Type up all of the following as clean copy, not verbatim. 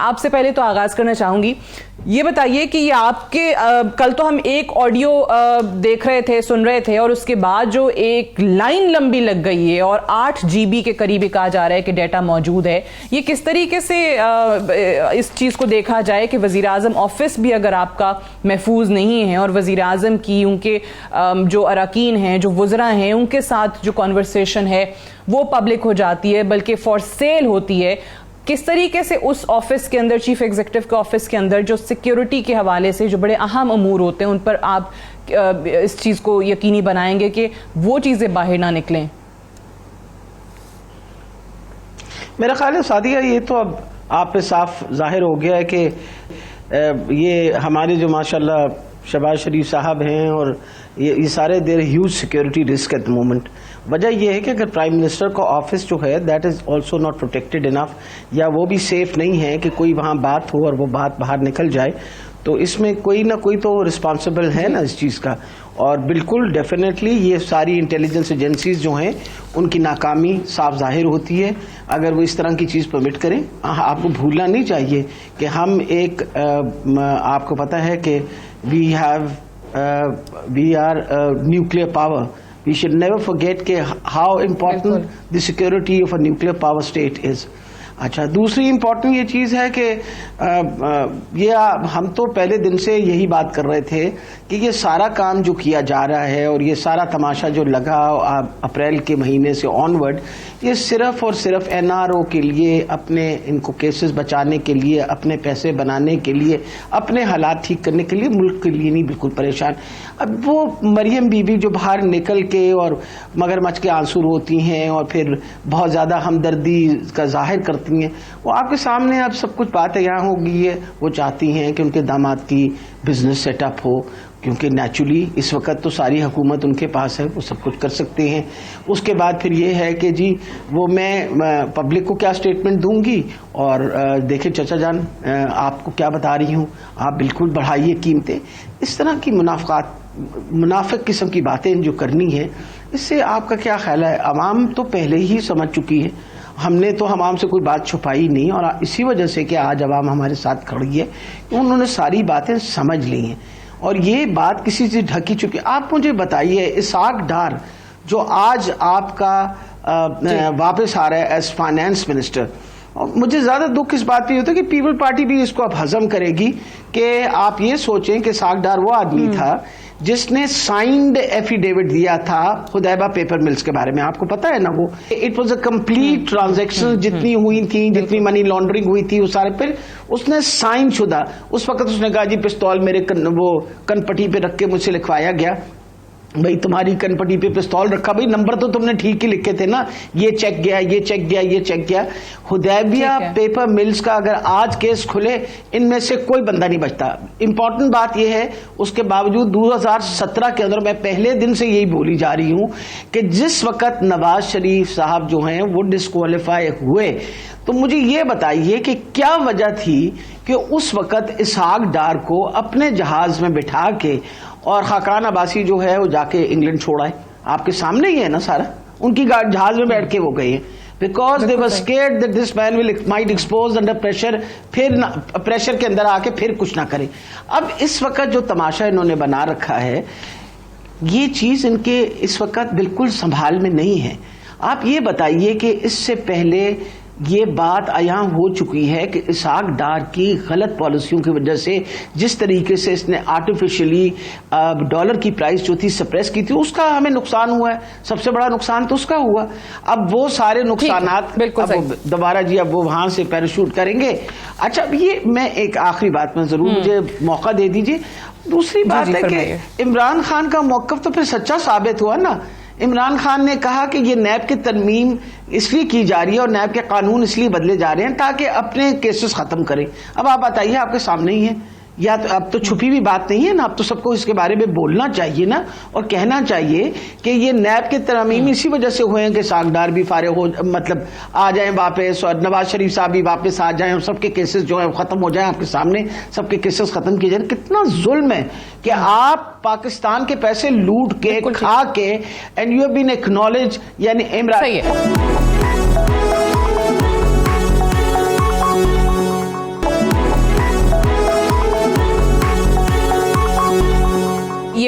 آپ سے پہلے تو آغاز کرنا چاہوں گی, یہ بتائیے کہ یہ آپ کے کل تو ہم ایک آڈیو دیکھ رہے تھے, سن رہے تھے, اور اس کے بعد جو ایک لائن لمبی لگ گئی ہے اور 8 GB کے قریب کہا جا رہا ہے کہ ڈیٹا موجود ہے. یہ کس طریقے سے اس چیز کو دیکھا جائے کہ وزیر اعظم آفس بھی اگر آپ کا محفوظ نہیں ہے اور وزیر اعظم کی ان کے جو اراکین ہیں, جو وزراء ہیں, ان کے ساتھ جو کنورسیشن ہے وہ پبلک ہو جاتی ہے, بلکہ فار سیل ہوتی ہے, کس طریقے سے اس آفس کے اندر, چیف ایگزیکٹو کے آفس کے اندر جو سیکیورٹی کے حوالے سے جو بڑے اہم امور ہوتے ہیں ان پر آپ اس چیز کو یقینی بنائیں گے کہ وہ چیزیں باہر نہ نکلیں؟ میرا خیال ہے سعدیہ, یہ تو اب آپ پہ صاف ظاہر ہو گیا ہے کہ یہ ہمارے جو ماشاءاللہ شہباز شریف صاحب ہیں اور یہ سارے there huge security risk at the moment. وجہ یہ ہے کہ اگر پرائم منسٹر کا آفس جو ہے that is also not protected enough, یا وہ بھی سیف نہیں ہے کہ کوئی وہاں بات ہو اور وہ بات باہر نکل جائے, تو اس میں کوئی نہ کوئی تو رسپانسبل ہے نا اس چیز کا. اور بالکل ڈیفینیٹلی یہ ساری انٹیلیجنس ایجنسیز جو ہیں ان کی ناکامی صاف ظاہر ہوتی ہے اگر وہ اس طرح کی چیز پرمٹ کریں. آپ کو بھولنا نہیں چاہیے کہ ہم ایک آپ کو پتہ ہے کہ we are nuclear power. We should never forget کہ how important the security of a nuclear power state is. اچھا, دوسری امپورٹنٹ یہ چیز ہے کہ یہ ہم تو پہلے دن سے یہی بات کر رہے تھے کہ یہ سارا کام جو کیا جا رہا ہے اور یہ سارا تماشا جو لگا اپریل کے مہینے سے آن ورڈ, یہ صرف اور صرف NRO کے لیے, اپنے ان کو کیسز بچانے کے لیے, اپنے پیسے بنانے کے لیے, اپنے حالات ٹھیک کرنے کے لیے, ملک کے لیے نہیں بالکل پریشان. اب وہ مریم بی بی جو باہر نکل کے اور مگرمچھ کے آنسو روتی ہیں اور پھر بہت زیادہ ہمدردی کا ظاہر کرتی ہیں, وہ آپ کے سامنے اب سب کچھ باتیں یہاں ہو گئی ہے. وہ چاہتی ہیں کہ ان کے داماد کی بزنس سیٹ اپ ہو, کیونکہ نیچرلی اس وقت تو ساری حکومت ان کے پاس ہے, وہ سب کچھ کر سکتے ہیں. اس کے بعد پھر یہ ہے کہ جی وہ میں پبلک کو کیا اسٹیٹمنٹ دوں گی, اور دیکھیں چچا جان آپ کو کیا بتا رہی ہوں, آپ بالکل بڑھائیے قیمتیں. اس طرح کی منافق قسم کی باتیں جو کرنی ہے, اس سے آپ کا کیا خیال ہے؟ عوام تو پہلے ہی سمجھ چکی ہے, ہم نے تو عوام سے کوئی بات چھپائی نہیں, اور اسی وجہ سے کہ آج عوام ہمارے ساتھ کھڑی ہے کہ انہوں نے ساری باتیں سمجھ لی ہیں اور یہ بات کسی سے ڈھکی چکی. آپ مجھے بتائیے, اسحاق ڈار جو آج آپ کا واپس آ رہا ہے ایز فائنانس منسٹر, مجھے زیادہ دکھ اس بات پہ ہوتا ہے کہ پیپل پارٹی بھی اس کو اب ہضم کرے گی کہ آپ یہ سوچیں کہ اسحاق ڈار وہ آدمی تھا جس نے سائنڈ ایفیڈیوٹ دیا تھا خدیبہ پیپر ملز کے بارے میں. آپ کو پتا ہے نا, وہ it was a complete transaction, جتنی ہوئی تھی, جتنی منی لانڈرنگ ہوئی تھی, وہ سارے پھر اس نے سائن شدہ. اس وقت اس نے کہا جی پستول میرے وہ کن پٹی پہ رکھ کے مجھ سے لکھوایا گیا. بھائی تمہاری کن پٹی پہ پستول رکھا, بھائی نمبر تو تم نے ٹھیک ہی لکھے تھے نا, یہ چیک گیا, یہ چیک گیا, یہ چیک گیا. حدیبیہ پیپر ملز کا اگر آج کیس کھلے, ان میں سے کوئی بندہ نہیں بچتا. امپورٹنٹ بات یہ ہے, اس کے باوجود 2017 کے اندر میں پہلے دن سے یہی بولی جا رہی ہوں کہ جس وقت نواز شریف صاحب جو ہیں وہ ڈسکوالیفائی ہوئے, تو مجھے یہ بتائیے کہ کیا وجہ تھی کہ اس وقت اسحاق ڈار کو اپنے جہاز میں بٹھا کے اور خاقان عباسی جو ہے وہ جا کے انگلینڈ چھوڑا ہے. آپ کے سامنے ہی ہے نا سارا, ان کی جہاز میں بیٹھ کے وہ گئے ہیں because they were scared that this man might expose under pressure, پھر پریشر کے اندر آ کے پھر کچھ نہ کرے. اب اس وقت جو تماشا انہوں نے بنا رکھا ہے, یہ چیز ان کے اس وقت بالکل سنبھال میں نہیں ہے. آپ یہ بتائیے کہ اس سے پہلے یہ بات عیاں ہو چکی ہے کہ اسحاق ڈار کی غلط پالیسیوں کی وجہ سے جس طریقے سے اس نے آرٹیفیشلی ڈالر کی پرائس جو تھی سپریس کی تھی, اس کا ہمیں نقصان ہوا ہے. سب سے بڑا نقصان تو اس کا ہوا. اب وہ سارے نقصانات دوبارہ جی اب وہ وہاں سے پیراشوٹ کریں گے. اچھا, یہ میں ایک آخری بات میں ضرور مجھے موقع دے دیجیے. دوسری بات ہے کہ عمران خان کا موقف تو پھر سچا ثابت ہوا نا. عمران خان نے کہا کہ یہ نیب کی ترمیم اس لیے کی جا رہی ہے اور نیب کے قانون اس لیے بدلے جا رہے ہیں تاکہ اپنے کیسز ختم کریں. اب آپ بتائیے, آپ کے سامنے ہی ہے, یا تو اب تو چھپی ہوئی بات نہیں ہے نا, اب تو سب کو اس کے بارے میں بولنا چاہیے نا, اور کہنا چاہیے کہ یہ نیب کے ترمیم اسی وجہ سے ہوئے ہیں کہ اسحاق ڈار بھی فارغ ہو, مطلب آ جائیں واپس, اور نواز شریف صاحب بھی واپس آ جائیں, اور سب کے کیسز جو ہیں ختم ہو جائیں. آپ کے سامنے سب کے کیسز ختم کیے جائیں. کتنا ظلم ہے کہ آپ پاکستان کے پیسے لوٹ کے کھا کے and you have been acknowledge, یعنی عمران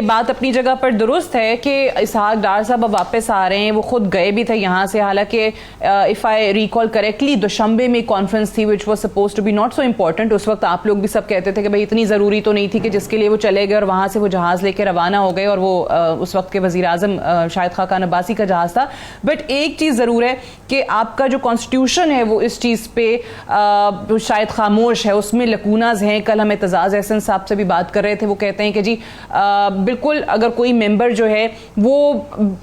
بات اپنی جگہ پر درست ہے کہ اسحاق ڈار صاحب اب واپس آ رہے ہیں. وہ خود گئے بھی تھے یہاں سے, حالانکہ if I recall correctly Dushanbe میں کانفرنس تھی which was supposed to be not so important. اس وقت آپ لوگ بھی سب کہتے تھے کہ بھائی اتنی ضروری تو نہیں تھی کہ جس کے لیے وہ چلے گئے اور وہاں سے وہ جہاز لے کے روانہ ہو گئے, اور وہ اس وقت کے وزیر اعظم شاہد خاقان عباسی کا جہاز تھا. بٹ ایک چیز ضرور ہے کہ آپ کا جو کانسٹیٹیوشن ہے وہ اس چیز پہ شاید خاموش ہے, اس میں لکوناز ہیں. کل ہم اعتزاز احسن صاحب سے بھی بات کر رہے تھے, وہ کہتے ہیں کہ جی بالکل اگر کوئی ممبر جو ہے وہ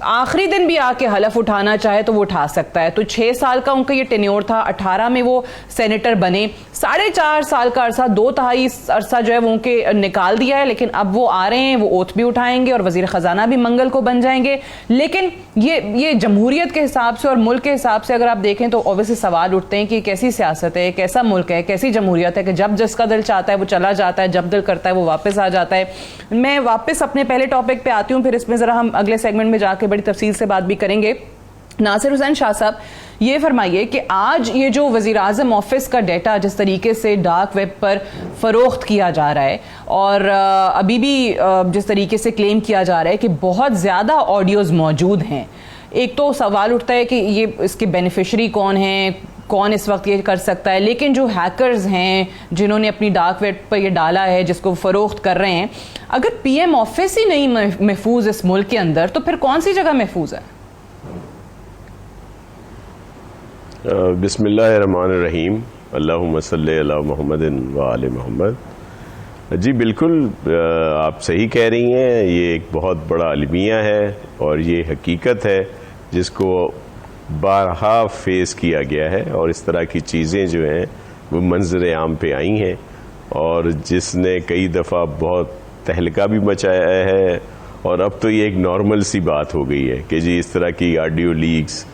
آخری دن بھی آ کے حلف اٹھانا چاہے تو وہ اٹھا سکتا ہے. تو 6 سال کا ان کا یہ ٹینیور تھا, 18 میں وہ سینیٹر بنے, 4.5 سال کا عرصہ 2/3 عرصہ جو ہے وہ ان کے نکال دیا ہے. لیکن اب وہ آ رہے ہیں, وہ اوتھ بھی اٹھائیں گے اور وزیر خزانہ بھی منگل کو بن جائیں گے. لیکن یہ جمہوریت کے حساب سے اور ملک کے حساب سے اگر آپ دیکھیں تو اوبیسلی سوال اٹھتے ہیں کہ یہ کیسی سیاست ہے, کیسا ملک ہے, کیسی جمہوریت ہے کہ جب جس کا دل چاہتا ہے وہ چلا جاتا ہے, جب دل کرتا ہے وہ واپس آ جاتا ہے. میں واپس اپنے پہلے ٹاپک پہ آتی ہوں, پھر اس میں ذرا ہم اگلے سیگمنٹ میں جا کے بڑی تفصیل سے بات بھی کریں گے. ناصر حسین شاہ صاحب, یہ فرمائیے کہ آج یہ جو وزیر اعظم آفس کا ڈیٹا جس طریقے سے ڈارک ویب پر فروخت کیا جا رہا ہے, اور ابھی بھی جس طریقے سے کلیم کیا جا رہا ہے کہ بہت زیادہ آڈیوز موجود ہیں, ایک تو سوال اٹھتا ہے کہ یہ اس کے بینیفیشری کون ہیں, کون اس وقت یہ کر سکتا ہے. لیکن جو ہیکرز ہیں جنہوں نے اپنی ڈارک ویب پر یہ ڈالا ہے, جس کو فروخت کر رہے ہیں, اگر پی ایم آفس ہی نہیں محفوظ اس ملک کے اندر تو پھر کون سی جگہ محفوظ ہے؟ بسم اللہ الرحمن الرحیم, اللہم صلی علی محمد و آل محمد. جی بالکل آپ صحیح کہہ رہی ہیں, یہ ایک بہت بڑا المیہ ہے اور یہ حقیقت ہے جس کو بارہا فیس کیا گیا ہے, اور اس طرح کی چیزیں جو ہیں وہ منظر عام پہ آئی ہیں, اور جس نے کئی دفعہ بہت تہلکہ بھی مچایا ہے. اور اب تو یہ ایک نارمل سی بات ہو گئی ہے کہ جی اس طرح کی آڈیو لیکس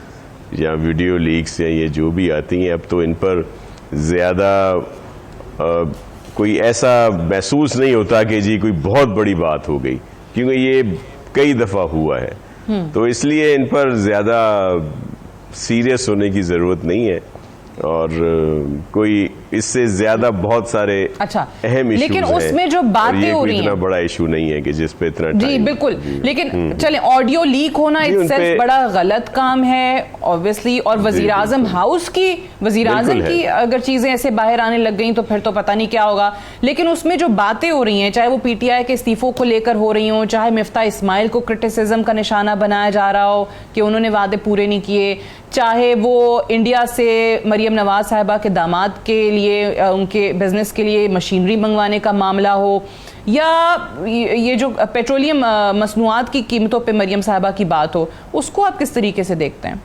یا ویڈیو لیکس یا یہ جو بھی آتی ہیں, اب تو ان پر زیادہ کوئی ایسا محسوس نہیں ہوتا کہ جی کوئی بہت بڑی بات ہو گئی, کیونکہ یہ کئی دفعہ ہوا ہے. تو اس لیے ان پر زیادہ سیریس ہونے کی ضرورت نہیں ہے, اور کوئی اس سے زیادہ بہت سارے اہم ایشوز ہیں, لیکن اس میں جو باتیں ہو رہی ہیں اتنا بڑا ایشو نہیں ہے کہ جس پہ اتنا جی بالکل. لیکن چلیں, آڈیو لیک ہونا itself بڑا غلط کام ہے obviously, اور وزیر اعظم ہاؤس کی, وزیر اعظم کی اگر چیزیں ایسے باہر آنے لگ گئیں تو پھر تو پتہ نہیں کیا ہوگا. لیکن اس میں جو باتیں ہو رہی ہیں, چاہے وہ پی ٹی آئی کے استعفوں کو لے کر ہو رہی ہوں, چاہے مفتاح اسماعیل کو کرٹیسزم کا نشانہ بنایا جا رہا ہو کہ انہوں نے وعدے پورے نہیں کیے, چاہے وہ انڈیا سے مریم نواز صاحبہ کے داماد کے لیے ان کے بزنس کے لیے مشینری منگوانے کا معاملہ ہو, یا یہ جو پیٹرولیم مصنوعات کی قیمتوں پہ مریم صاحبہ کی بات ہو, اس کو آپ کس طریقے سے دیکھتے ہیں؟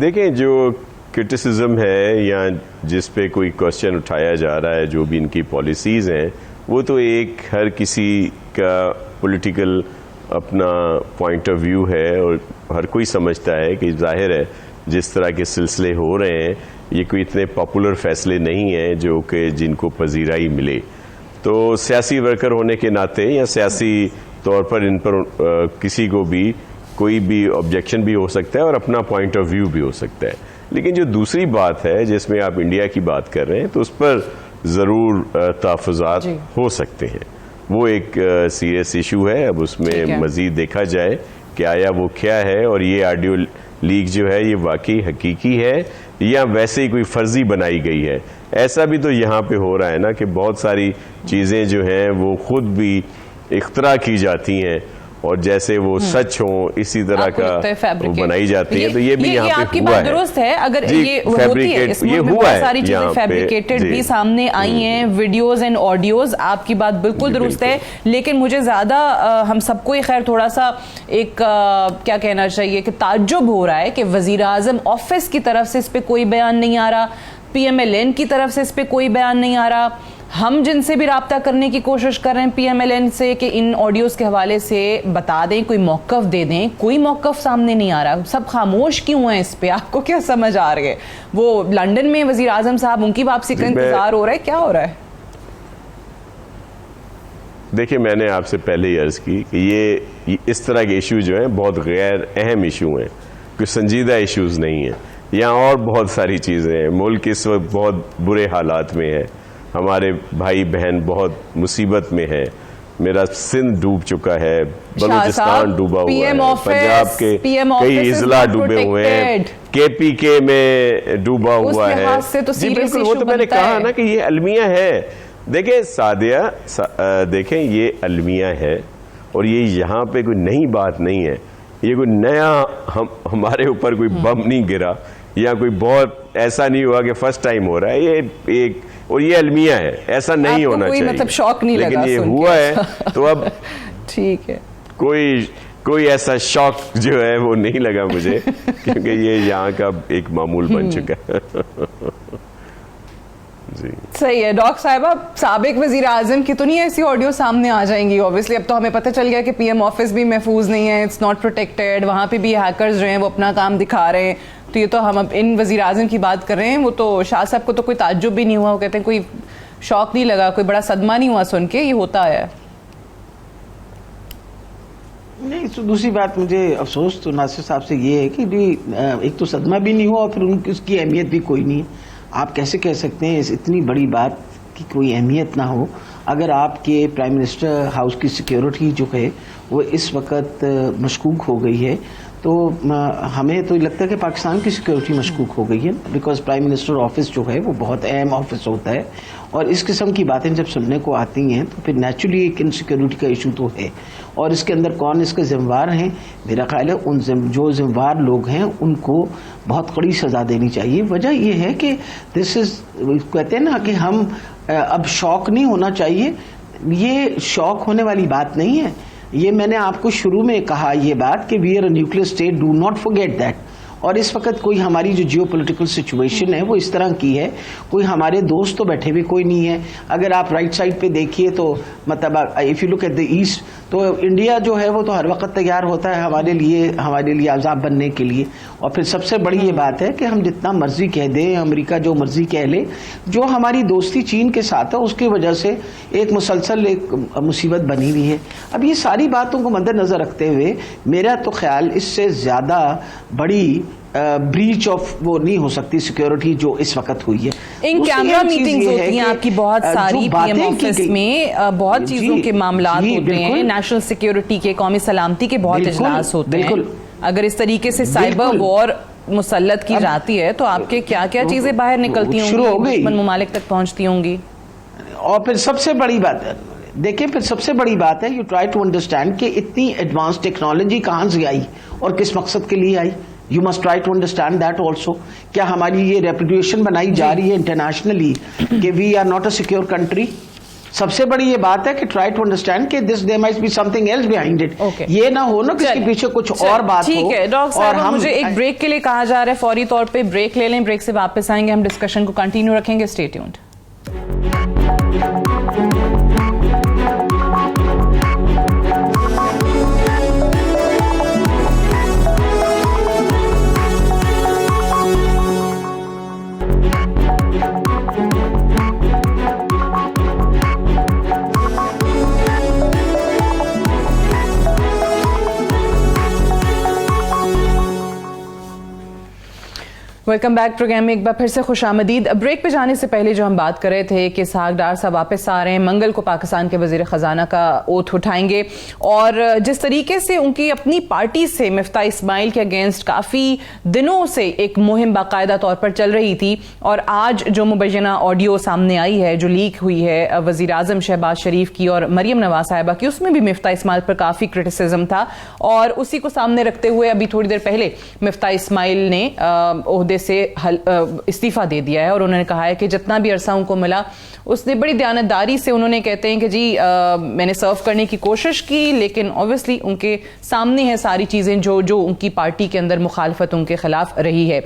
دیکھیں, جو کرٹیسزم ہے یا جس پہ کوئی کوشچن اٹھایا جا رہا ہے, جو بھی ان کی پالیسیز ہیں, وہ تو ایک ہر کسی کا پولیٹیکل اپنا پوائنٹ آف ویو ہے, اور ہر کوئی سمجھتا ہے کہ ظاہر ہے جس طرح کے سلسلے ہو رہے ہیں یہ کوئی اتنے پاپولر فیصلے نہیں ہیں جو کہ جن کو پذیرائی ملے. تو سیاسی ورکر ہونے کے ناطے یا سیاسی طور پر ان پر کسی کو بھی کوئی بھی آبجیکشن بھی ہو سکتا ہے اور اپنا پوائنٹ آف ویو بھی ہو سکتا ہے. لیکن جو دوسری بات ہے جس میں آپ انڈیا کی بات کر رہے ہیں, تو اس پر ضرور تحفظات ہو سکتے ہیں. وہ ایک سیریس ایشو ہے. اب اس میں مزید دیکھا جائے کہ آیا وہ کیا ہے, اور یہ آڈیو لیک جو ہے یہ واقعی حقیقی ہے یا ویسے ہی کوئی فرضی بنائی گئی ہے. ایسا بھی تو یہاں پہ ہو رہا ہے نا کہ بہت ساری چیزیں جو ہیں وہ خود بھی اختراع کی جاتی ہیں, اور جیسے وہ سچ ہوں اسی طرح کا وہ بنائی جاتی ہیں. تو یہ بھی یہاں پہ ہوا ہے. درست ہے, اگر یہ ہوتی ہے, اس میں بہت ساری چیزیں فیبریکیٹڈ بھی سامنے آئی ہیں, ویڈیوز اینڈ آڈیوز, آپ کی بات بالکل درست ہے. لیکن مجھے زیادہ ہم سب کو خیر تھوڑا سا ایک کیا کہنا چاہیے کہ تعجب ہو رہا ہے کہ وزیر اعظم آفس کی طرف سے اس پہ کوئی بیان نہیں آ رہا, پی ایم ایل این کی طرف سے اس پہ کوئی بیان نہیں آ رہا. ہم جن سے بھی رابطہ کرنے کی کوشش کر رہے ہیں پی ایم ایل این سے کہ ان آڈیوز کے حوالے سے بتا دیں, کوئی موقف دے دیں, کوئی موقف سامنے نہیں آ رہا. سب خاموش کیوں ہیں اس پہ؟ آپ کو کیا سمجھ آ رہی ہے؟ وہ لندن میں وزیر اعظم صاحب ان کی واپسی کا انتظار ہو رہا ہے, کیا ہو رہا ہے؟ دیکھیں, میں نے آپ سے پہلے ہی عرض کی کہ یہ اس طرح کے ایشو جو ہیں بہت غیر اہم ایشو ہیں, کوئی سنجیدہ ایشوز نہیں ہیں. یہاں اور بہت ساری چیزیں ہیں. ملک اس وقت بہت برے حالات میں ہے, ہمارے بھائی بہن بہت مصیبت میں ہیں. میرا سندھ ڈوب چکا ہے, بلوچستان ڈوبا ہوا ہے, پنجاب کے کئی اضلاع ڈوبے ہوئے ہیں, KPK میں ڈوبا ہوا ہے. جی بالکل, وہ تو میں نے کہا نا کہ یہ المیہ ہے. دیکھیں سعدیہ, دیکھیں یہ المیہ ہے اور یہ یہاں پہ کوئی نئی بات نہیں ہے. یہ کوئی نیا ہمارے اوپر کوئی بم نہیں گرا یا کوئی بہت ایسا نہیں ہوا کہ فرسٹ ٹائم ہو رہا ہے. یہ ایک, اور یہ المیہ ہے, ایسا نہیں ہونا چاہیے, مطلب شوق نہیں لگا, لیکن یہ ہوا ہے تو اب ٹھیک ہے, کوئی ایسا شوق جو ہے وہ نہیں لگا مجھے, کیونکہ یہ یہاں کا ایک معمول بن چکا ہے. جی صحیح ہے. ڈاکٹر صاحبہ, سابق وزیر اعظم کی تو نہیں ایسی آڈیو سامنے آ جائیں گی؟ اوبیسلی اب تو ہمیں پتہ چل گیا کہ PM آفس بھی محفوظ نہیں ہے, اٹس ناٹ پروٹیکٹیڈ, وہاں پہ بھی ہیکرز جو ہیں وہ اپنا کام دکھا رہے ہیں. تو یہ تو ہم اب ان وزیر اعظم کی بات کر رہے ہیں, وہ تو شاہ صاحب کو تو کوئی تعجب بھی نہیں ہوا, وہ کہتے ہیں کوئی شوق نہیں لگا, کوئی بڑا صدمہ نہیں ہوا سن کے, یہ ہوتا ہے. نہیں, دوسری بات مجھے افسوس تو ناصر صاحب سے یہ ہے کہ ایک تو صدمہ بھی نہیں ہوا اور پھر اس کی اہمیت بھی کوئی نہیں ہے. آپ کیسے کہہ سکتے ہیں اتنی بڑی بات کی کوئی اہمیت نہ ہو, اگر آپ کے پرائم منسٹر ہاؤس کی سیکیورٹی جو ہے وہ اس وقت مشکوک ہو گئی ہے, تو ہمیں تو لگتا ہے کہ پاکستان کی سیکیورٹی مشکوک ہو گئی ہے, بیکاز پرائم منسٹر آفس جو ہے وہ بہت اہم آفس ہوتا ہے, اور اس قسم کی باتیں جب سننے کو آتی ہیں تو پھر نیچرلی ایک انسیکیورٹی کا ایشو تو ہے. اور اس کے اندر کون اس کے ذمہ دار ہیں؟ میرا خیال ہے ان جو ذمہ دار لوگ ہیں ان کو بہت کڑی سزا دینی چاہیے. وجہ یہ ہے کہ کہتے ہیں نا کہ ہم اب شوق نہیں ہونا چاہیے, یہ شوق ہونے والی بات نہیں ہے. یہ میں نے آپ کو شروع میں کہا یہ بات کہ we are a nuclear state, do not forget that. اور اس وقت کوئی ہماری جو جیو پولیٹیکل سچویشن ہے وہ اس طرح کی ہے, کوئی ہمارے دوست تو بیٹھے بھی کوئی نہیں ہے. اگر آپ رائٹ سائڈ پہ دیکھیے تو مطلب if you look at the east, تو انڈیا جو ہے وہ تو ہر وقت تیار ہوتا ہے ہمارے لیے عذاب بننے کے لیے. اور پھر سب سے بڑی یہ بات ہے کہ ہم جتنا مرضی کہہ دیں, امریکہ جو مرضی کہہ لے, جو ہماری دوستی چین کے ساتھ ہے اس کی وجہ سے ایک مسلسل ایک مصیبت بنی ہوئی ہے. اب یہ ساری باتوں کو مد نظر رکھتے ہوئے میرا تو خیال اس سے زیادہ بڑی بریچ آف وہ نہیں ہو سکتی سیکیورٹی جو اس وقت ہوئی ہے. ان کیمرہ میٹنگز ہوتی ہیں آپ کی بہت ساری PM آفس میں, بہت چیزوں کے معاملات ہوتے ہیں, نیشنل سیکیورٹی کے, قومی سلامتی کے بہت اجلاس ہوتے ہیں. اگر اس طریقے سے سائبر وار مسلط کی جاتی ہے تو آپ کے کیا کیا چیزیں باہر نکلتی ہوں گی, دشمن ممالک تک پہنچتی ہوں گی. اور پھر سب سے بڑی بات ہے, دیکھیں پھر سب سے بڑی بات ہے, یو ٹرائی ٹو انڈرسٹینڈ کہ اتنی ایڈوانس ٹیکنالوجی کہاں سے آئی اور کس مقصد کے لیے آئی. You must try to understand that also. کیا ہماری یہ ریپوٹیشن بنائی جا رہی ہے انٹرنیشنلی کہ we are not a secure country? سب سے بڑی یہ بات ہے کہ ٹرائی ٹو انڈرسٹینڈ کہ this there might be something else behind it. یہ نہ ہو نا کہ اس کے پیچھے کچھ اور بات ہو. ٹھیک ہے ڈاکٹر صاحب, مجھے ایک بریک کے لیے کہا جا رہا ہے, فوری طور پہ بریک لے لیں, بریک سے واپس آئیں گے, ہم ڈسکشن کو کنٹینیو رکھیں گے. Stay tuned. Welcome back. Programme میں ایک بار پھر سے خوش آمدید. بریک پہ جانے سے پہلے جو ہم بات کر رہے تھے کہ اسحاق ڈار صاحب واپس آ رہے ہیں, منگل کو پاکستان کے وزیر خزانہ کا اوتھ اٹھائیں گے, اور جس طریقے سے ان کی اپنی پارٹی سے مفتاح اسماعیل کے اگینسٹ کافی دنوں سے ایک مہم باقاعدہ طور پر چل رہی تھی, اور آج جو مبینہ آڈیو سامنے آئی ہے, جو لیک ہوئی ہے وزیر اعظم شہباز شریف کی اور مریم نواز صاحبہ کی, اس میں بھی مفتاح اسماعیل پر کافی کرٹیسزم تھا. اور اسی کو سامنے رکھتے ہوئے ابھی تھوڑی دیر پہلے مفتاح اسماعیل نے عہدے سے استعفیٰ دے دیا ہے, اور انہوں نے کہا ہے کہ جتنا بھی عرصہ ان کو ملا اس نے بڑی دیانتداری سے, انہوں نے کہتے ہیں کہ جی میں نے سرو کرنے کی کوشش کی, لیکن اوبویسلی ان کے سامنے ہیں ساری چیزیں جو ان کی پارٹی کے اندر مخالفت ان کے خلاف رہی ہے.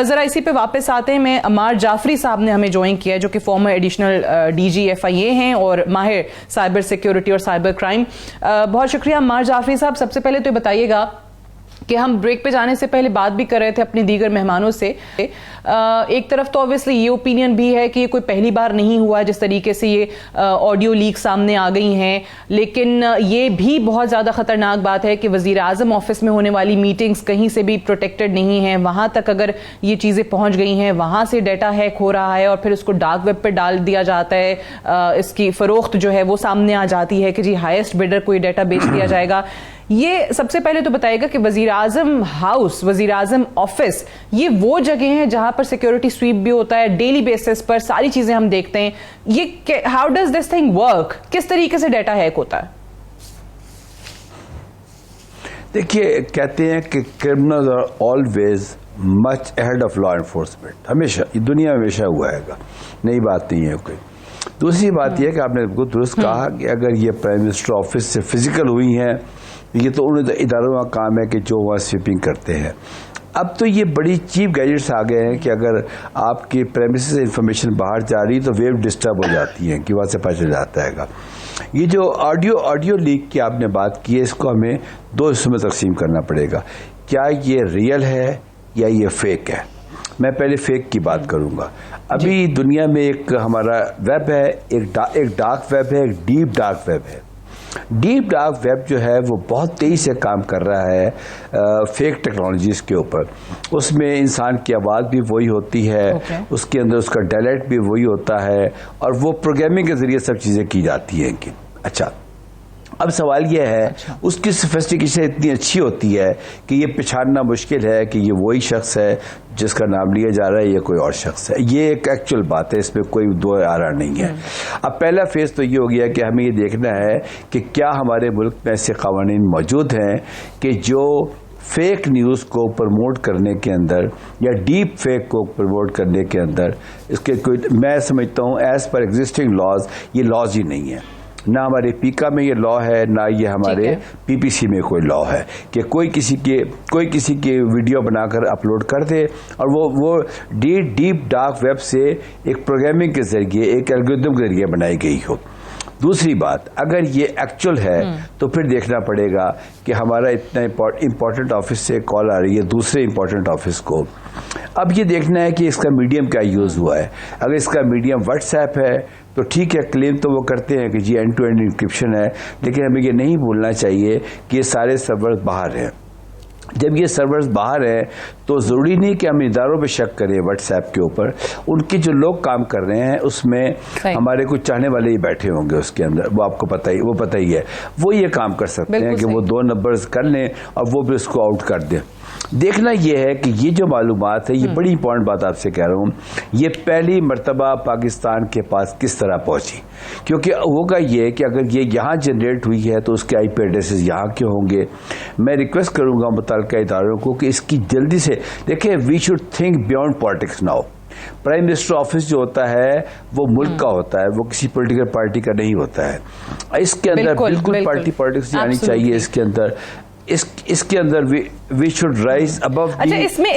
ذرا اسی پہ واپس آتے ہیں. میں عمار جعفری صاحب نے ہمیں جوائن کیا ہے, جو کہ فارمر ایڈیشنل DG FIA ہیں اور ماہر سائبر سیکیورٹی اور سائبر کرائم. بہت شکریہ عمار جعفری صاحب. سب سے پہلے تو بتائیے گا کہ ہم بریک پہ جانے سے پہلے بات بھی کر رہے تھے اپنے دیگر مہمانوں سے. ایک طرف تو obviously یہ اوپینین بھی ہے کہ یہ کوئی پہلی بار نہیں ہوا جس طریقے سے یہ آڈیو لیک سامنے آ گئی ہیں, لیکن یہ بھی بہت زیادہ خطرناک بات ہے کہ وزیر اعظم آفس میں ہونے والی میٹنگز کہیں سے بھی پروٹیکٹڈ نہیں ہیں. وہاں تک اگر یہ چیزیں پہنچ گئی ہیں, وہاں سے ڈیٹا ہیک ہو رہا ہے اور پھر اس کو ڈارک ویب پہ ڈال دیا جاتا ہے, اس کی فروخت جو ہے وہ سامنے آ جاتی ہے کہ جی ہائیسٹ بڈر کوئی ڈیٹا بیچ دیا جائے گا. یہ سب سے پہلے تو بتائے گا کہ وزیر اعظم ہاؤس, وزیر اعظم آفس, یہ وہ جگہ ہیں جہاں پر سیکیورٹی سویپ بھی ہوتا ہے, ڈیلی بیسس پر ساری چیزیں ہم دیکھتے ہیں. یہ how does this thing work, کس طریقے سے ڈیٹا ہیک ہوتا ہے؟ دیکھیے, کہتے ہیں کہ criminal are always much ahead of law enforcement. ہمیشہ دنیا میں ہمیشہ ہوا ہے گا, نئی بات نہیں ہے کوئی. دوسری بات یہ کہ آپ نے بالکل درست کہا کہ اگر یہ پرائم منسٹر آفس سے فزیکل ہوئی ہیں, یہ تو ان اداروں کا کام ہے کہ جو وہاں سویپنگ کرتے ہیں. اب تو یہ بڑی چیپ گیجٹس آ گئے ہیں کہ اگر آپ کی پریمیسز سے انفارمیشن باہر جا رہی تو ویو ڈسٹرب ہو جاتی ہیں کہ وہاں سے پتہ چل جاتا ہے گا. یہ جو آڈیو لیک کی آپ نے بات کی ہے, اس کو ہمیں دو حصوں میں تقسیم کرنا پڑے گا. کیا یہ ریئل ہے یا یہ فیک ہے؟ میں پہلے فیک کی بات کروں گا. ابھی دنیا میں ایک ہمارا ویب ہے, ایک ڈارک ویب ہے, ایک ڈیپ ڈارک ویب ہے. ڈیپ ڈارک ویب جو ہے وہ بہت تیزی سے کام کر رہا ہے فیک ٹیکنالوجیز کے اوپر. اس میں انسان کی آواز بھی وہی ہوتی ہے, اس کے اندر اس کا ڈائلیکٹ بھی وہی ہوتا ہے, اور وہ پروگرامنگ کے ذریعے سب چیزیں کی جاتی ہیں. اچھا, اب سوال یہ ہے اس کی سوفسٹیکیشن اتنی اچھی ہوتی ہے کہ یہ پہچاننا مشکل ہے کہ یہ وہی شخص ہے جس کا نام لیا جا رہا ہے یا کوئی اور شخص ہے. یہ ایک ایکچوئل بات ہے, اس میں کوئی دو آرا نہیں ہے. اب پہلا فیز تو یہ ہو گیا کہ ہمیں یہ دیکھنا ہے کہ کیا ہمارے ملک میں ایسے قوانین موجود ہیں کہ جو فیک نیوز کو پروموٹ کرنے کے اندر یا ڈیپ فیک کو پروموٹ کرنے کے اندر اس کے کوئی, میں سمجھتا ہوں ایز پر ایگزسٹنگ لاز یہ لاز ہی نہیں ہے. نہ ہمارے پیکا میں یہ لا ہے, نہ یہ ہمارے پی پی سی میں کوئی لا ہے کہ کوئی کسی کے ویڈیو بنا کر اپلوڈ کر دے اور وہ ڈیپ ڈارک ویب سے ایک پروگرامنگ کے ذریعے, ایک الگورتھم کے ذریعے بنائی گئی ہو. دوسری بات, اگر یہ ایکچوئل ہے تو پھر دیکھنا پڑے گا کہ ہمارا اتنا امپورٹنٹ آفس سے کال آ رہی ہے دوسرے امپورٹنٹ آفس کو. اب یہ دیکھنا ہے کہ اس کا میڈیم کیا یوز ہوا ہے. اگر اس کا میڈیم واٹس ایپ ہے تو ٹھیک ہے, کلیم تو وہ کرتے ہیں کہ جی اینڈ ٹو اینڈ انکرپشن ہے, لیکن ہمیں یہ نہیں بھولنا چاہیے کہ یہ سارے سرورز باہر ہیں. جب یہ سرورز باہر ہیں تو ضروری نہیں کہ ہم اداروں پہ شک کریں واٹس ایپ کے اوپر. ان کے جو لوگ کام کر رہے ہیں اس میں ہمارے کچھ چاہنے والے ہی بیٹھے ہوں گے اس کے اندر, وہ آپ کو پتہ ہی ہے. وہ یہ کام کر سکتے ہیں کہ وہ 2 نمبرز کر لیں اور وہ بھی اس کو آؤٹ کر دیں. دیکھنا یہ ہے کہ یہ جو معلومات ہے, یہ بڑی امپورٹنٹ بات آپ سے کہہ رہا ہوں, یہ پہلی مرتبہ پاکستان کے پاس کس طرح پہنچی. کیونکہ ہوگا یہ کہ اگر یہ یہاں جنریٹ ہوئی ہے تو اس کے آئی پی ایڈریسز یہاں کے ہوں گے. میں ریکویسٹ کروں گا متعلقہ اداروں کو کہ اس کی جلدی سے دیکھیں, we should think beyond politics now. Prime minister office جو ہوتا ہے وہ ملک کا ہوتا ہے, وہ کسی پولیٹیکل پارٹی کا نہیں ہوتا ہے. اس کے اندر بالکل پارٹی پالٹکس آنی چاہیے. اس کے اندر اس کے اندر وی شوڈ رائز ابو. اچھا, اس میں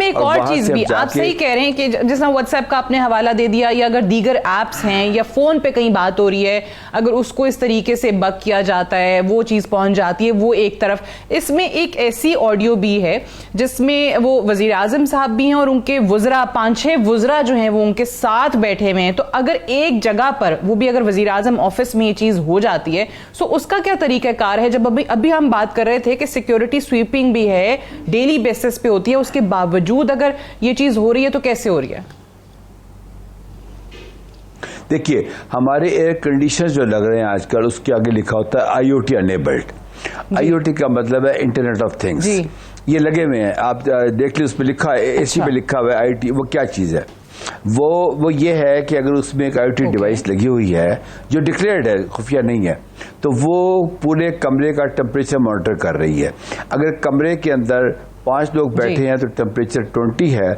ایک اور چیز بھی آپ صحیح کہہ رہے ہیں کہ جس طرح واٹس ایپ کا آپ نے حوالہ دے دیا, یا اگر دیگر ایپس ہیں یا فون پہ کہیں بات ہو رہی ہے, اگر اس کو اس طریقے سے بک کیا جاتا ہے, وہ چیز پہنچ جاتی ہے. وہ ایک طرف اس میں ایک ایسی آڈیو بھی ہے جس میں وہ وزیر اعظم صاحب بھی ہیں اور ان کے وزراء 5-6 وزراء جو ہیں وہ ان کے ساتھ بیٹھے ہوئے ہیں. تو اگر ایک جگہ پر وہ بھی اگر وزیر اعظم آفس میں یہ چیز ہو جاتی ہے سو اس کا کیا طریقہ کار ہے؟ جب ابھی ہم بات کر رہے تھے کہ سیکیورٹی سویپنگ بھی ہے, ڈیلی بیسس پہ ہوتی ہے, اس کے باوجود اگر یہ چیز ہو رہی ہے تو کیسے ہو رہی ہے؟ دیکھیے, ہمارے ایئر کنڈیشنز جو لگ رہے ہیں آج کل, اس کے آگے لکھا ہوتا ہے آئی او ٹی انیبلڈ. آئی او ٹی کا مطلب ہے انٹرنیٹ آف تھنگس. یہ لگے ہوئے ہیں, آپ دیکھ لیں, اس پہ لکھا ہے, اے سی پہ لکھا ہوا ہے آئی ٹی. وہ کیا چیز ہے؟ وہ یہ ہے کہ اگر اس میں ایک آئی او ٹی ڈیوائس لگی ہوئی ہے جو ڈکلیئرڈ ہے, خفیہ نہیں ہے, تو وہ پورے کمرے کا ٹمپریچر مانیٹر کر رہی ہے. اگر کمرے کے اندر 5 لوگ بیٹھے ہیں تو ٹمپریچر 20 ہے,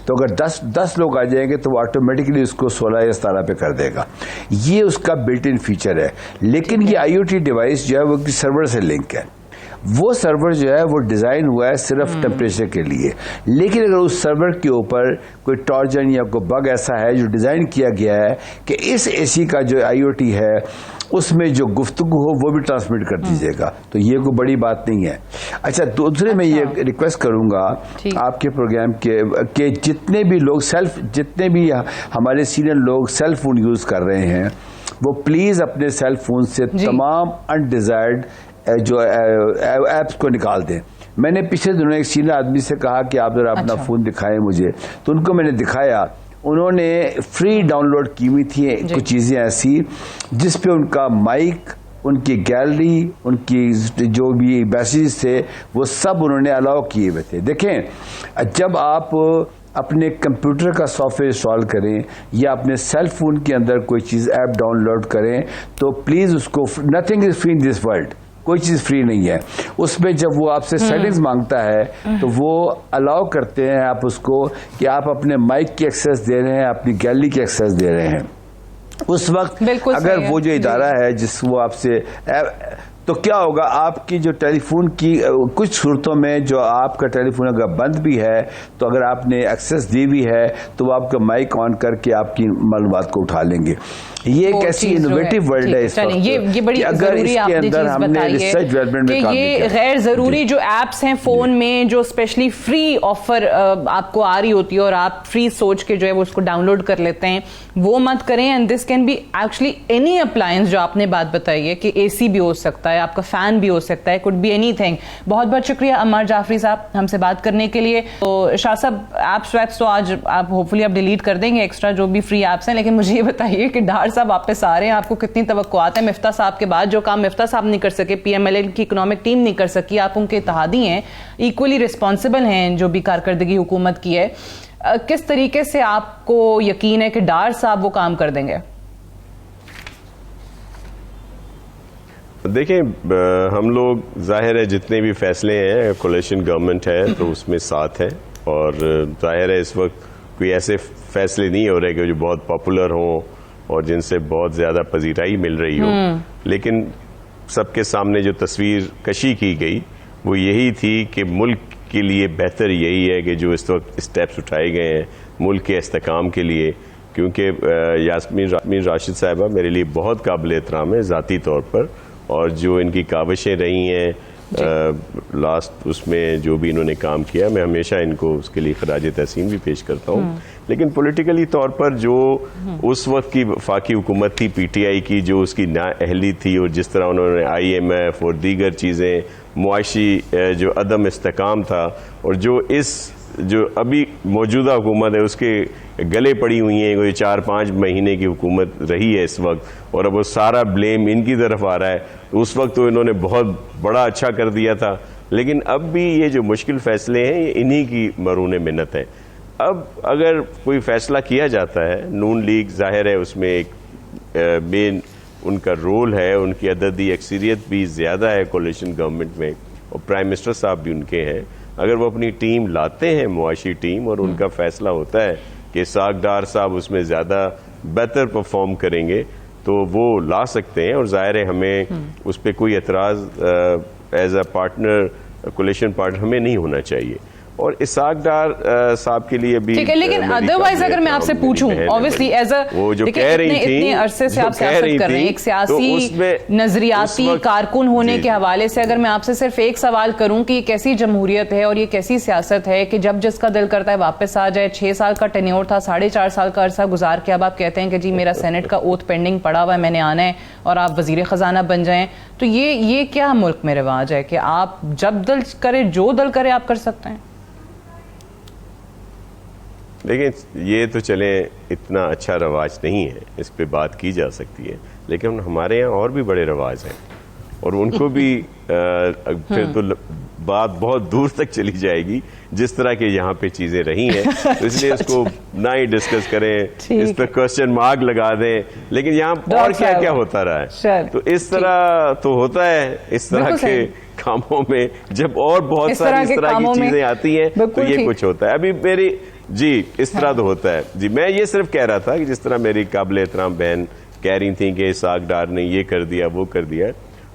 تو اگر 10 لوگ آ جائیں گے تو وہ آٹومیٹکلی اس کو 16 یا 17 پہ کر دے گا. یہ اس کا بلٹ ان فیچر ہے. لیکن یہ آئی او ٹی ڈیوائس جو ہے وہ سرور سے لنک ہے. وہ سرور جو ہے وہ ڈیزائن ہوا ہے صرف ٹیمپریچر کے لیے. لیکن اگر اس سرور کے اوپر کوئی ٹارجن یا کوئی بگ ایسا ہے جو ڈیزائن کیا گیا ہے کہ اس اے سی کا جو IoT ہے اس میں جو گفتگو ہو وہ بھی ٹرانسمٹ کر دیجیے گا, تو یہ کوئی بڑی بات نہیں ہے. اچھا, دوسرے میں یہ ریکویسٹ کروں گا آپ کے پروگرام کے کہ جتنے بھی لوگ جتنے بھی ہمارے سینئر لوگ سیل فون یوز کر رہے ہیں وہ پلیز اپنے سیل فون سے تمام انڈیزائرڈ جو ایپس کو نکال دیں. میں نے پچھلے دنوں ایک سینئر آدمی سے کہا کہ آپ ذرا اپنا فون دکھائیں مجھے, تو ان کو میں نے دکھایا. انہوں نے فری ڈاؤن لوڈ کی ہوئی تھی کچھ چیزیں ایسی جس پہ ان کا مائک, ان کی گیلری, ان کی جو بھی میسیجز تھے وہ سب انہوں نے الاؤ کیے ہوئے تھے. دیکھیں, جب آپ اپنے کمپیوٹر کا سافٹ ویئر انسٹال کریں یا اپنے سیل فون کے اندر کوئی چیز ایپ ڈاؤن لوڈ کریں تو پلیز اس کو, nothing is free in this world, کوئی چیز فری نہیں ہے. اس میں جب وہ آپ سے سیٹنگز مانگتا ہے تو وہ الاؤ کرتے ہیں آپ اس کو کہ آپ اپنے مائک کی ایکسیس دے رہے ہیں, اپنی گیلری کی ایکسیس دے رہے ہیں. اس وقت اگر وہ جو ادارہ ہے جس وہ آپ سے, تو کیا ہوگا آپ کی جو ٹیلی فون کی کچھ صورتوں میں جو آپ کا ٹیلی فون اگر بند بھی ہے تو اگر آپ نے ایکسیس دی بھی ہے تو وہ آپ کا مائک آن کر کے آپ کی معلومات کو اٹھا لیں گے. یہ ایک ایسی انوویٹو ورلڈ ہے اس وقت, یہ بڑی اگر اس ضروری کے اندر ہم نے ریسرچ ڈیولپمنٹ میں کام یہ غیر ضروری جو ایپس ہیں فون میں جو اسپیشلی فری آفر آپ کو آ رہی ہوتی ہے اور آپ فری سوچ کے جو ہے وہ اس کو ڈاؤن لوڈ کر لیتے ہیں, وہ مت کریں. And this can be actually any appliance, جو آپ نے بات بتائی ہے کہ AC بھی ہو سکتا ہے, آپ کا فین بھی ہو سکتا ہے, کوڈ بی اینی تھنگ. بہت بہت شکریہ عمار جعفری صاحب ہم سے بات کرنے کے لیے. تو شاہ صاحب, ایپس ویپس تو آج آپ ہوپفلی آپ ڈیلیٹ کر دیں گے ایکسٹرا جو بھی فری ایپس ہیں, لیکن مجھے یہ بتائیے کہ ڈار صاحب آپ پہ سارے ہیں, آپ کو کتنی توقعات ہیں؟ مفتاح صاحب کے بعد جو کام مفتاح صاحب نہیں کر سکے, PMLA کی اکنامک ٹیم نہیں کر سکی, آپ ان کے اتحادی ہیں, ایکولی رسپانسبل ہیں جو بھی کارکردگی حکومت کی ہے. کس طریقے سے آپ کو یقین ہے کہ ڈار صاحب وہ کام کر دیں گے؟ دیکھیں, ہم لوگ ظاہر ہے جتنے بھی فیصلے ہیں, کولیشن گورنمنٹ ہے تو اس میں ساتھ ہے, اور ظاہر ہے اس وقت کوئی ایسے فیصلے نہیں ہو رہے کہ جو بہت پاپولر ہوں اور جن سے بہت زیادہ پذیرائی مل رہی ہو, لیکن سب کے سامنے جو تصویر کشی کی گئی وہ یہی تھی کہ ملک کے لیے بہتر یہی ہے کہ جو اس وقت اسٹیپس اٹھائے گئے ہیں ملک کے استحکام کے لیے. کیونکہ یاسمین راشد صاحبہ میرے لیے بہت قابل احترام ہے ذاتی طور پر, اور جو ان کی کاوشیں رہی ہیں لاسٹ اس میں جو بھی انہوں نے کام کیا, میں ہمیشہ ان کو اس کے لیے خراج تحسین بھی پیش کرتا ہوں. لیکن پولیٹیکلی طور پر جو اس وقت کی وفاقی حکومت تھی PTI کی, جو اس کی نااہلی تھی, اور جس طرح انہوں نے IMF اور دیگر چیزیں, معاشی جو عدم استحکام تھا, اور جو ابھی موجودہ حکومت ہے اس کے گلے پڑی ہوئی ہیں, کوئی 4-5 مہینے کی حکومت رہی ہے اس وقت, اور اب وہ سارا بلیم ان کی طرف آ رہا ہے. اس وقت تو انہوں نے بہت بڑا اچھا کر دیا تھا, لیکن اب بھی یہ جو مشکل فیصلے ہیں یہ انہی کی مرہون منت ہے. اب اگر کوئی فیصلہ کیا جاتا ہے, نون لیگ ظاہر ہے اس میں ایک مین ان کا رول ہے, ان کی عددی اکثریت بھی زیادہ ہے کولیشن گورنمنٹ میں, اور پرائم منسٹر صاحب بھی ان کے ہیں. اگر وہ اپنی ٹیم لاتے ہیں, معاشی ٹیم, اور ان کا فیصلہ ہوتا ہے کہ اسحاق ڈار صاحب اس میں زیادہ بہتر پرفارم کریں گے تو وہ لا سکتے ہیں, اور ظاہر ہے ہمیں اس پہ کوئی اعتراض as a partner, coalition partner ہمیں نہیں ہونا چاہیے. اور اسحاق ڈار صاحب کے لیے بھی ٹھیک ہے, لیکن ادروائز اگر میں آپ سے پوچھوں, obviously ایز اے اتنے عرصے سے آپ سیاست کر رہے ہیں, ایک سیاسی نظریاتی کارکن ہونے کے حوالے سے اگر میں آپ سے صرف ایک سوال کروں کہ یہ کیسی جمہوریت ہے اور یہ کیسی سیاست ہے کہ جب جس کا دل کرتا ہے واپس آ جائے. 6 سال کا ٹینیور تھا, 4.5 سال کا عرصہ گزار کے اب آپ کہتے ہیں کہ جی میرا سینٹ کا اوتھ پینڈنگ پڑا ہوا ہے, میں نے آنا ہے, اور آپ وزیر خزانہ بن جائیں. تو یہ کیا ملک میں رواج ہے کہ آپ جب دل کرے جو دل کرے آپ کر سکتے ہیں؟ لیکن یہ تو چلیں اتنا اچھا رواج نہیں ہے, اس پہ بات کی جا سکتی ہے, لیکن ہمارے یہاں اور بھی بڑے رواج ہیں, اور ان کو بھی پھر تو بات بہت دور تک چلی جائے گی جس طرح کے یہاں پہ چیزیں رہی ہیں, اس لیے اس کو نہ ہی ڈسکس کریں, اس پہ کوسچن مارک لگا دیں. لیکن یہاں اور کیا کیا ہوتا رہا ہے, تو اس طرح تو ہوتا ہے اس طرح کے کاموں میں, جب اور بہت ساری اس طرح کی چیزیں آتی ہیں تو یہ کچھ ہوتا ہے. ابھی میری جی اس طرح تو ہوتا ہے. جی میں یہ صرف کہہ رہا تھا کہ جس طرح میری قابل احترام بہن کہہ رہی تھیں کہ اسحاق ڈار نے یہ کر دیا وہ کر دیا,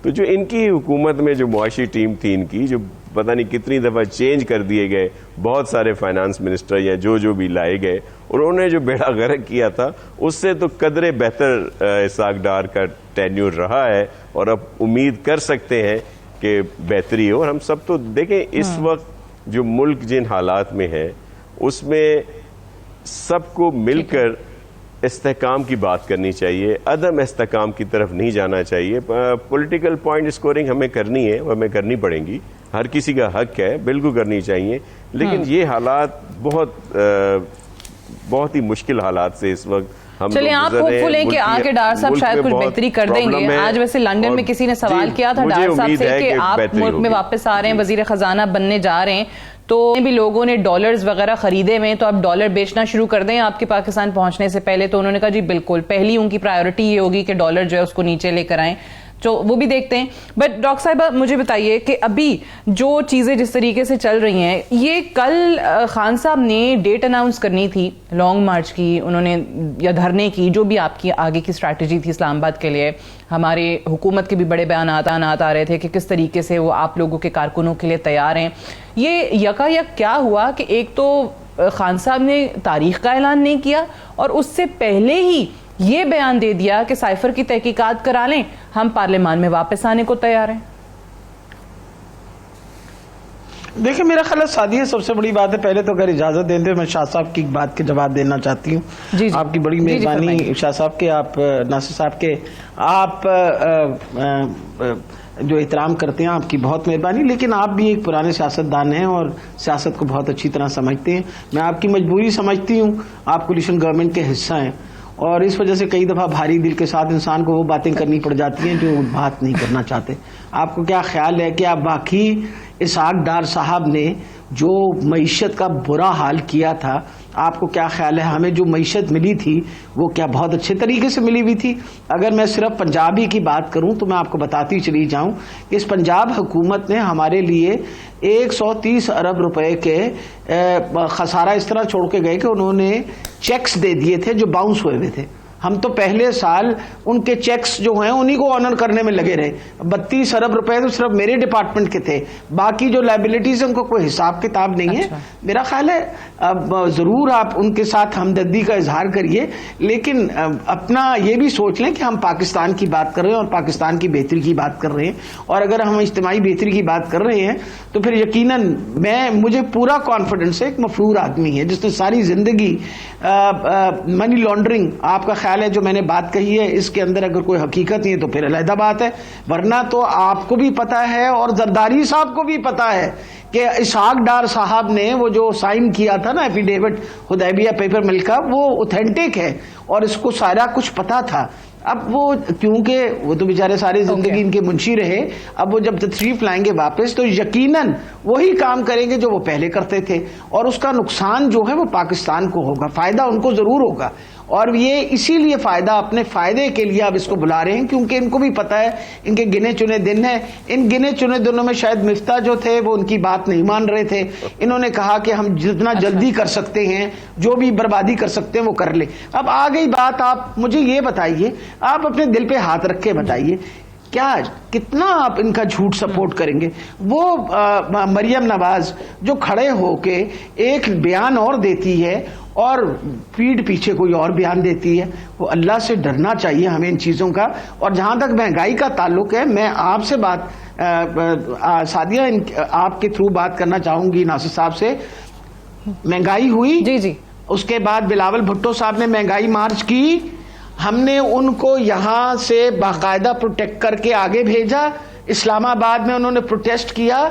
تو جو ان کی حکومت میں جو معاشی ٹیم تھی ان کی، جو پتہ نہیں کتنی دفعہ چینج کر دیے گئے، بہت سارے فائنانس منسٹر یا جو بھی لائے گئے، اور انہوں نے جو بیڑا غرق کیا تھا اس سے تو قدرے بہتر اسحاق ڈار کا ٹینیور رہا ہے، اور اب امید کر سکتے ہیں کہ بہتری ہو۔ اور ہم سب تو دیکھیں اس وقت جو ملک جن حالات میں ہے اس میں سب کو مل کر استحکام کی بات کرنی چاہیے، عدم استحکام کی طرف نہیں جانا چاہیے۔ پولیٹیکل پوائنٹ اسکورنگ ہمیں کرنی ہے، وہ ہمیں کرنی پڑیں گی، ہر کسی کا حق ہے، بالکل کرنی چاہیے، لیکن یہ حالات بہت ہی مشکل حالات سے اس وقت ہم چلیں آپ ہوپفل ہیں کہ آ کے ڈار صاحب شاید کچھ بہتری کر دیں گے۔ آج ویسے لنڈن میں کسی نے سوال کیا تھا ڈار صاحب سے کہ آپ ملک میں واپس آ رہے ہیں، وزیر خزانہ بننے جا رہے ہیں، تو بھی لوگوں نے ڈالرز وغیرہ خریدے ہوئے ہیں، تو آپ ڈالر بیچنا شروع کر دیں آپ کے پاکستان پہنچنے سے پہلے۔ تو انہوں نے کہا جی بالکل، پہلی ان کی پرائیورٹی یہ ہوگی کہ ڈالر جو ہے اس کو نیچے لے کر آئیں، تو وہ بھی دیکھتے ہیں۔ بٹ ڈاکٹر صاحبہ مجھے بتائیے کہ ابھی جو چیزیں جس طریقے سے چل رہی ہیں، یہ کل خان صاحب نے ڈیٹ اناؤنس کرنی تھی لانگ مارچ کی، انہوں نے یا دھرنے کی، جو بھی آپ کی آگے کی اسٹریٹجی تھی اسلام آباد کے لیے۔ ہمارے حکومت کے بھی بڑے بیانات آ رہے تھے کہ کس طریقے سے وہ آپ لوگوں کے کارکنوں کے لیے تیار ہیں۔ یہ یکا یک کیا ہوا کہ ایک تو خان صاحب نے تاریخ کا اعلان نہیں کیا، اور اس سے پہلے ہی یہ بیان دے دیا کہ سائفر کی تحقیقات کرا لیں، ہم پارلیمان میں واپس آنے کو تیار ہیں۔ دیکھیں میرا خیال ہے سعدیہ سب سے بڑی بات ہے، پہلے تو اگر اجازت دیں تو میں شاہ صاحب کی بات کے جواب دینا چاہتی ہوں۔ آپ کی بڑی مہربانی شاہ صاحب کے، آپ ناصر صاحب کے، آپ جو احترام کرتے ہیں آپ کی بہت مہربانی، لیکن آپ بھی ایک پرانے سیاستدان ہیں اور سیاست کو بہت اچھی طرح سمجھتے ہیں۔ میں آپ کی مجبوری سمجھتی ہوں، آپ کولیشن گورنمنٹ کے حصہ ہیں، اور اس وجہ سے کئی دفعہ بھاری دل کے ساتھ انسان کو وہ باتیں کرنی پڑ جاتی ہیں جو بات نہیں کرنا چاہتے۔ آپ کو کیا خیال ہے کہ آپ واقعی اسحاق ڈار صاحب نے جو معیشت کا برا حال کیا تھا، آپ کو کیا خیال ہے ہمیں جو معیشت ملی تھی وہ کیا بہت اچھے طریقے سے ملی ہوئی تھی؟ اگر میں صرف پنجابی کی بات کروں تو میں آپ کو بتاتی چلی جاؤں کہ اس پنجاب حکومت نے ہمارے لیے 130 ارب روپے کے خسارہ اس طرح چھوڑ کے گئے کہ انہوں نے چیکس دے دیے تھے جو باؤنس ہوئے ہوئے تھے۔ ہم تو پہلے سال ان کے چیکس جو ہیں انہی کو آنر کرنے میں لگے رہے۔ 32 ارب روپے تو صرف میرے ڈپارٹمنٹ کے تھے، باقی جو لائبلٹیز ہیں ان کو کوئی حساب کتاب نہیں ہے۔ میرا خیال ہے اب ضرور آپ ان کے ساتھ ہمدردی کا اظہار کریے، لیکن اپنا یہ بھی سوچ لیں کہ ہم پاکستان کی بات کر رہے ہیں اور پاکستان کی بہتری کی بات کر رہے ہیں، اور اگر ہم اجتماعی بہتری کی بات کر رہے ہیں تو پھر یقیناً مجھے پورا کانفیڈنس ہے، ایک مفرور آدمی ہے جس نے ساری زندگی منی لانڈرنگ، آپ کا خیال ہے جو میں نے بات کہی ہے اس کے اندر اگر کوئی حقیقت نہیں ہے تو پھر علیحدہ بات ہے، ورنہ تو آپ کو بھی پتا ہے اور زرداری صاحب کو بھی پتا ہے کہ اسحاق ڈار صاحب نے وہ جو سائن کیا تھا نا ایفیڈیوٹ حدیبیہ پیپر مل کا، وہ اوتھینٹک ہے اور اس کو سارا کچھ پتا تھا۔ اب وہ کیونکہ وہ تو بیچارے ساری زندگی ان کے منشی رہے، اب وہ جب تشریف لائیں گے واپس تو یقیناً وہی کام کریں گے جو وہ پہلے کرتے تھے، اور اس کا نقصان جو ہے وہ پاکستان کو ہوگا، فائدہ ان کو ضرور ہوگا، اور یہ اسی لیے فائدہ اپنے فائدے کے لیے اب اس کو بلا رہے ہیں کیونکہ ان کو بھی پتا ہے ان کے گنے چنے دن ہیں۔ ان گنے چنے دنوں میں شاید مفتاح جو تھے وہ ان کی بات نہیں مان رہے تھے، انہوں نے کہا کہ ہم جتنا جلدی کر سکتے ہیں، جو بھی بربادی کر سکتے ہیں وہ کر لیں۔ اب آ گئی بات، آپ مجھے یہ بتائیے، آپ اپنے دل پہ ہاتھ رکھ کے بتائیے کیا کتنا آپ ان کا جھوٹ سپورٹ کریں گے؟ وہ مریم نواز جو کھڑے ہو کے ایک بیان اور دیتی ہے اور پیٹ پیچھے کوئی اور بیان دیتی ہے، وہ اللہ سے ڈرنا چاہیے ہمیں ان چیزوں کا۔ اور جہاں تک مہنگائی کا تعلق ہے، میں آپ سے بات سعدیہ آپ کے تھرو بات کرنا چاہوں گی ناصر صاحب سے۔ مہنگائی ہوئی، جی اس کے بعد بلاول بھٹو صاحب نے مہنگائی مارچ کی، ہم نے ان کو یہاں سے باقاعدہ پروٹیکٹ کر کے آگے بھیجا، اسلام آباد میں انہوں نے پروٹیسٹ کیا،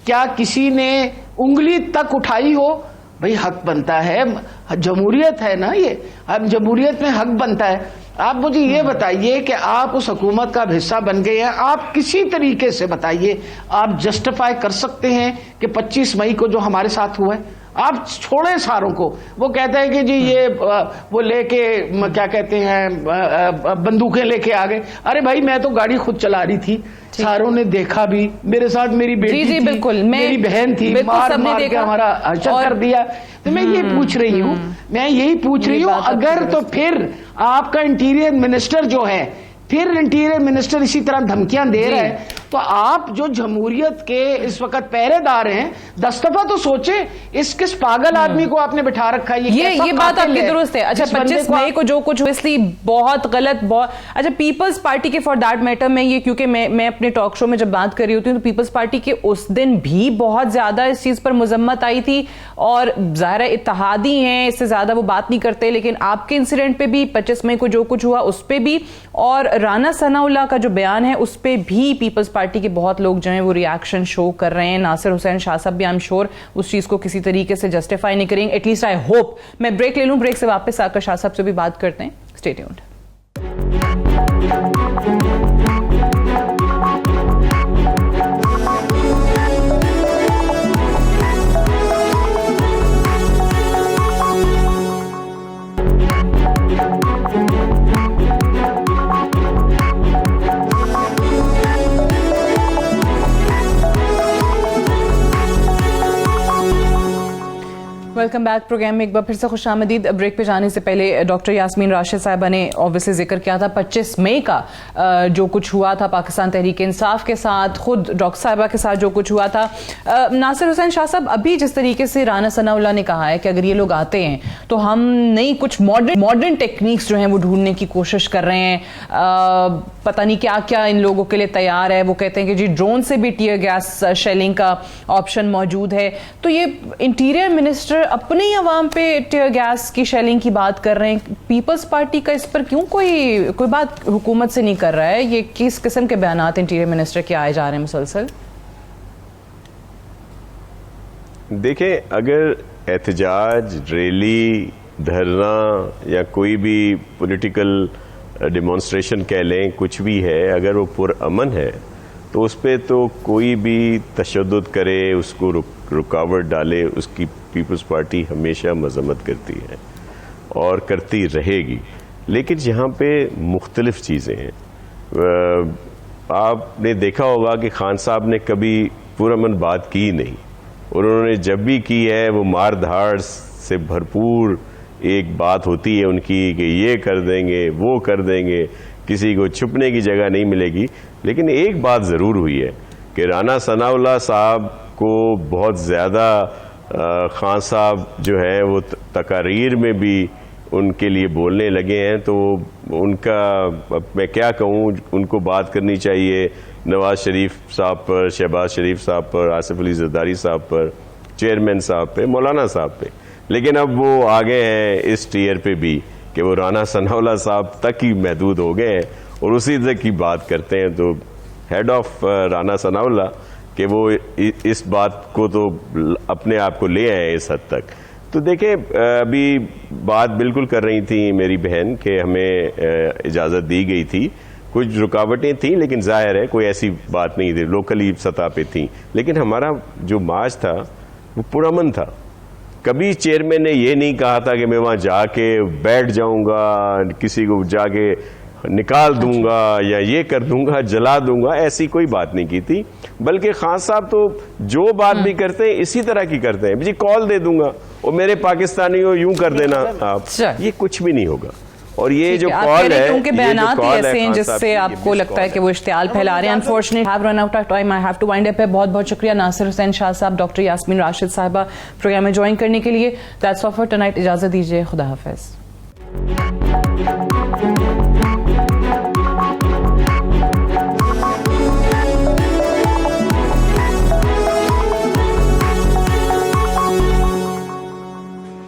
کیا کسی نے انگلی تک اٹھائی ہو؟ بھئی حق بنتا ہے، جمہوریت ہے نا، یہ اب جمہوریت میں حق بنتا ہے۔ آپ مجھے یہ بتائیے کہ آپ اس حکومت کا حصہ بن گئے ہیں، آپ کسی طریقے سے بتائیے آپ جسٹیفائی کر سکتے ہیں کہ 25 مئی کو جو ہمارے ساتھ ہوا ہے؟ آپ چھوڑیں ساروں کو، وہ کہتا ہے کہ جی یہ وہ لے کے کیا کہتے ہیں بندوقیں لے کے آ گئے۔ ارے بھائی میں تو گاڑی خود چلا رہی تھی، ساروں نے دیکھا بھی، میرے ساتھ میری بیٹی تھی، بالکل میری بہن تھی، مار کے ہمارا حشر کر دیا۔ تو میں یہ پوچھ رہی ہوں، اگر تو پھر آپ کا انٹیریئر منسٹر جو ہے پھر انٹیریئر منسٹر اسی طرح دھمکیاں دے رہا ہے. تو آپ جو جمہوریت کے اس وقت پہرے دار ہیں, 10 دفعہ تو سوچیں اس کس پاگل آدمی کو آپ نے بٹھا رکھا ہے. یہ بات آپ کی درست ہے. اچھا 25 مئی کو جو کچھ اسلی بہت غلط, اچھا پیپلز پارٹی کے فار دیٹ میٹر میں یہ, کیونکہ میں اپنے ٹاک شو میں جب بات کر رہی ہوتی ہوں تو پیپلز پارٹی کے اس دن بھی بہت زیادہ اس چیز پر مذمت آئی تھی, اور ظاہر اتحادی ہیں اس سے زیادہ وہ بات نہیں کرتے, لیکن آپ کے انسیڈنٹ پہ بھی 25 مئی کو جو کچھ ہوا اس پہ بھی, اور رانا ثناء اللہ کا جو بیان ہے اس پہ بھی پیپلز پارٹی کے بہت لوگ جو ہیں وہ ریاکشن شو کر رہے ہیں. ناصر حسین شاہ صاحب بھی آئی ایم شیور اس چیز کو کسی طریقے سے جسٹیفائی نہیں کریں گے, ایٹ لیسٹ آئی ہوپ. میں بریک لے لوں, بریک سے واپس آ کر شاہ صاحب سے بھی بات کرتے ہیں. Stay tuned. Welcome back. Programme میں ایک بار پھر سے خوش آمدید. بریک پہ جانے سے پہلے ڈاکٹر یاسمین راشد صاحبہ نے اوبویسلی ذکر کیا تھا 25 مئی کا جو کچھ ہوا تھا پاکستان تحریک انصاف کے ساتھ, خود ڈاکٹر صاحبہ کے ساتھ جو کچھ ہوا تھا. ناصر حسین شاہ صاحب, ابھی جس طریقے سے رانا ثناء اللہ نے کہا ہے کہ اگر یہ لوگ آتے ہیں تو ہم نئی کچھ ماڈرن ٹیکنیکس جو ہیں وہ ڈھونڈنے کی کوشش کر رہے ہیں, پتہ نہیں کیا کیا ان لوگوں کے لیے تیار ہے. وہ کہتے ہیں کہ جی ڈرون سے بھی ٹیئر گیس شیلنگ کا آپشن موجود ہے. تو یہ انٹیریئر منسٹر اپنی عوام پہ ٹیئر گیس کی شیلنگ کی بات کر رہے ہیں, پیپلز پارٹی کا اس پر کیوں کوئی بات حکومت سے نہیں کر رہا ہے؟ یہ کس قسم کے بیانات انٹیریئر منسٹر کے آئے جا رہے ہیں مسلسل؟ دیکھیں, اگر احتجاج, ریلی, دھرنا یا کوئی بھی پولیٹیکل ڈیمانسٹریشن کہہ لیں, کچھ بھی ہے, اگر وہ پرامن ہے تو اس پہ تو کوئی بھی تشدد کرے, اس کو رکاوٹ ڈالے, اس کی پیپلز پارٹی ہمیشہ مذمت کرتی ہے اور کرتی رہے گی. لیکن یہاں پہ مختلف چیزیں ہیں. آپ نے دیکھا ہوگا کہ خان صاحب نے کبھی پرامن بات کی نہیں, اور انہوں نے جب بھی کی ہے وہ مار دھاڑ سے بھرپور ایک بات ہوتی ہے ان کی کہ یہ کر دیں گے, وہ کر دیں گے, کسی کو چھپنے کی جگہ نہیں ملے گی. لیکن ایک بات ضرور ہوئی ہے کہ رانا ثناء اللہ صاحب کو بہت زیادہ خان صاحب جو ہیں وہ تقاریر میں بھی ان کے لیے بولنے لگے ہیں. تو ان کا میں کیا کہوں, ان کو بات کرنی چاہیے نواز شریف صاحب پر, شہباز شریف صاحب پر, آصف علی زرداری صاحب پر, چیئرمین صاحب پہ, مولانا صاحب پہ. لیکن اب وہ آگے ہیں اس ٹیئر پہ بھی کہ وہ رانا ثناء اللہ صاحب تک ہی محدود ہو گئے ہیں اور اسی تک کی بات کرتے ہیں. تو ہیڈ آف رانا ثناء اللہ کہ وہ اس بات کو تو اپنے آپ کو لے آئے اس حد تک. تو دیکھیں, ابھی بات بالکل کر رہی تھی میری بہن کہ ہمیں اجازت دی گئی تھی, کچھ رکاوٹیں تھیں لیکن ظاہر ہے کوئی ایسی بات نہیں تھی, لوکلی سطح پہ تھیں. لیکن ہمارا جو مارچ تھا وہ پرامن تھا. کبھی چیئرمین نے یہ نہیں کہا تھا کہ میں وہاں جا کے بیٹھ جاؤں گا, کسی کو جا کے نکال دوں گا یا یہ کر دوں گا, جلا دوں گا, ایسی کوئی بات نہیں کی تھی. بلکہ خان صاحب تو جو بات بھی کرتے ہیں اسی طرح کی کرتے ہیں, جی کال دے دوں گا اور میرے پاکستانیوں یوں کر دینا آپ, یہ کچھ بھی نہیں ہوگا. اور یہ جو کال ہے, کیونکہ بیانات ہی ایسے ہیں جس سے آپ کو لگتا ہے کہ وہ اشتعال پھیلا رہے ہیں. Unfortunately have run out of time, I have to wind up. بہت بہت شکریہ ناصر حسین شاہ صاحب, ڈاکٹر یاسمین راشد صاحبہ پروگرام میں جوائن کرنے کے لیے. That's all for tonight. اجازت دیجیے, خدا حافظ.